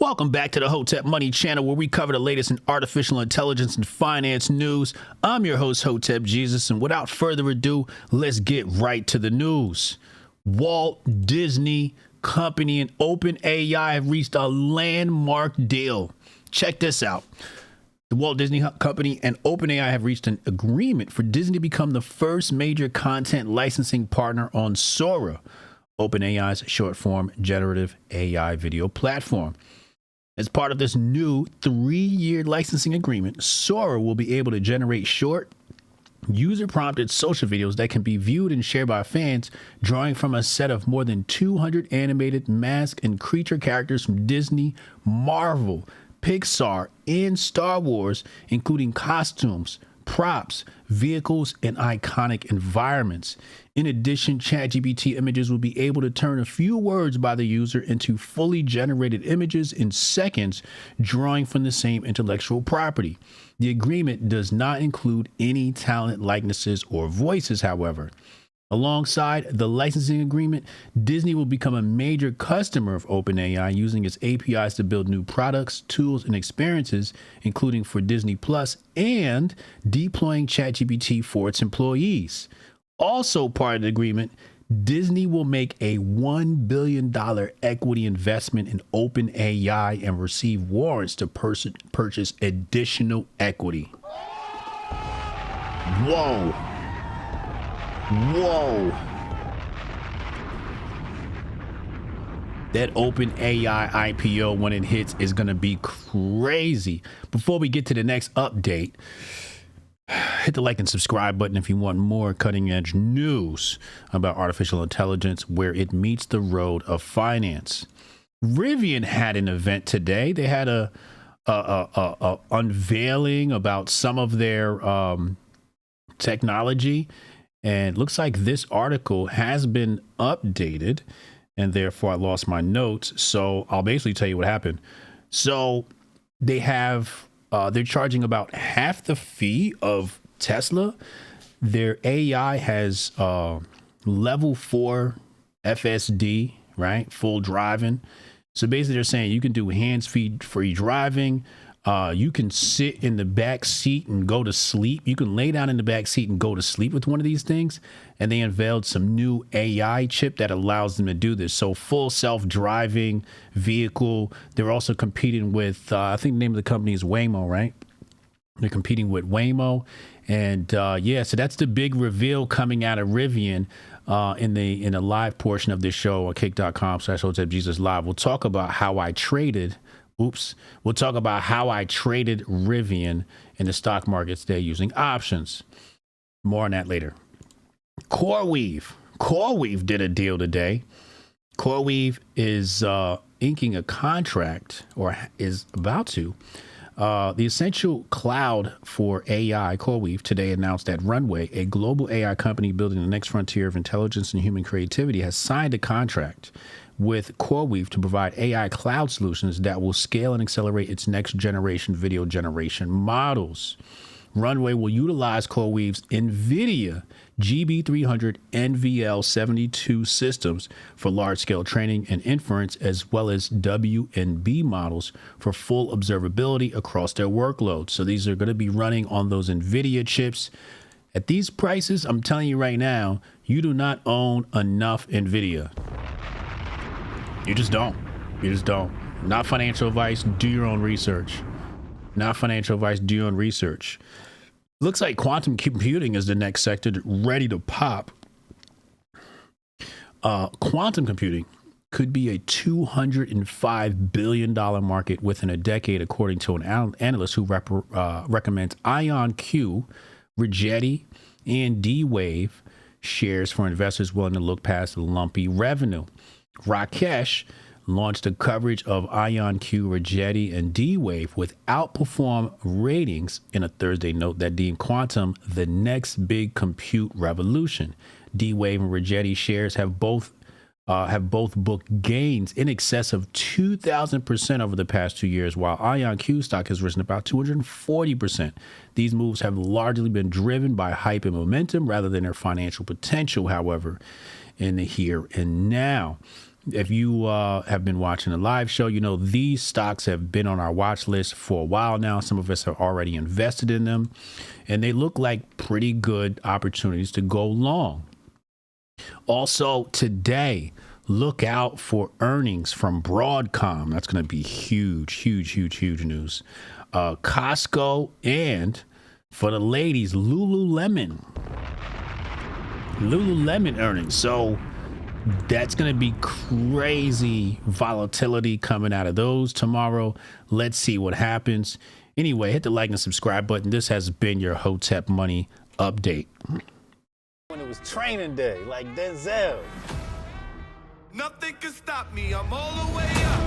Welcome back to the Hotep Money Channel, where we cover the latest in artificial intelligence and finance news. I'm your host, Hotep Jesus, and without further ado, let's get right to the news. Walt Disney Company and OpenAI have reached a landmark deal. Check this out. The Walt Disney Company and OpenAI have reached an agreement for Disney to become the first major content licensing partner on Sora, OpenAI's short-form generative AI video platform. As part of this new 3-year licensing agreement, Sora will be able to generate short, user-prompted social videos that can be viewed and shared by fans, drawing from a set of more than 200 animated mask and creature characters from Disney, Marvel, Pixar, and Star Wars, including costumes, props, vehicles, and iconic environments. In addition, ChatGPT images will be able to turn a few words by the user into fully generated images in seconds, drawing from the same intellectual property. The agreement does not include any talent likenesses or voices, however. Alongside the licensing agreement, Disney will become a major customer of OpenAI, using its APIs to build new products, tools, and experiences, including for Disney Plus, and deploying ChatGPT for its employees. Also part of the agreement, Disney will make a $1 billion equity investment in OpenAI and receive warrants to purchase additional equity. Whoa. That OpenAI IPO, when it hits, is going to be crazy. Before we get to the next update, hit the like and subscribe button if you want more cutting edge news about artificial intelligence where it meets the road of finance. Rivian had an event today. They had a unveiling about some of their technology. And it looks like this article has been updated, and therefore I lost my notes. So I'll basically tell you what happened. So they have, they're charging about half the fee of Tesla. Their AI has level 4 FSD, right? Full driving. So basically they're saying you can do hands-free driving. You can sit in the back seat and go to sleep. You can lay down in the back seat and go to sleep with one of these things. And they unveiled some new AI chip that allows them to do this. So full self-driving vehicle. They're also competing with, I think the name of the company is Waymo, right? They're competing with Waymo. And yeah, so that's the big reveal coming out of Rivian in the live portion of this show on kick.com/HotepJesusLive. We'll talk about how I traded. We'll talk about how I traded Rivian in the stock markets today using options. More on that later. CoreWeave did a deal today. CoreWeave is inking a contract, or is about to. The essential cloud for AI, CoreWeave, today announced that Runway, a global AI company building the next frontier of intelligence and human creativity, has signed a contract with CoreWeave to provide AI cloud solutions that will scale and accelerate its next generation video generation models. Runway will utilize CoreWeave's Nvidia GB300 NVL72 systems for large-scale training and inference, as well as WNB models for full observability across their workloads. So these are going to be running on those Nvidia chips. At these prices, I'm telling you right now, you do not own enough Nvidia. You just don't. You just don't. Not financial advice. Do your own research. Not financial advice. Do your own research. Looks like quantum computing is the next sector ready to pop. Quantum computing could be a $205 billion market within a decade, according to an analyst who recommends IonQ, Rigetti, and D-Wave shares for investors willing to look past the lumpy revenue. Rakesh launched a coverage of IonQ, Rigetti, and D-Wave with outperform ratings in a Thursday note that deemed quantum the next big compute revolution. D-Wave and Rigetti shares have both booked gains in excess of 2,000% over the past 2 years, while IonQ stock has risen about 240%. These moves have largely been driven by hype and momentum rather than their financial potential, however, in the here and now. if you have been watching the live show, you know these stocks have been on our watch list for a while now. Some of us have already invested in them, and they look like pretty good opportunities to go long. Also today, look out for earnings from Broadcom. That's going to be huge news. Costco, and for the ladies, Lululemon earnings. So that's going to be crazy volatility coming out of those tomorrow. Let's see what happens. Anyway, hit the like and subscribe button. This has been your Hotep Money Update. When it was training day, like Denzel. Nothing can stop me, I'm all the way up.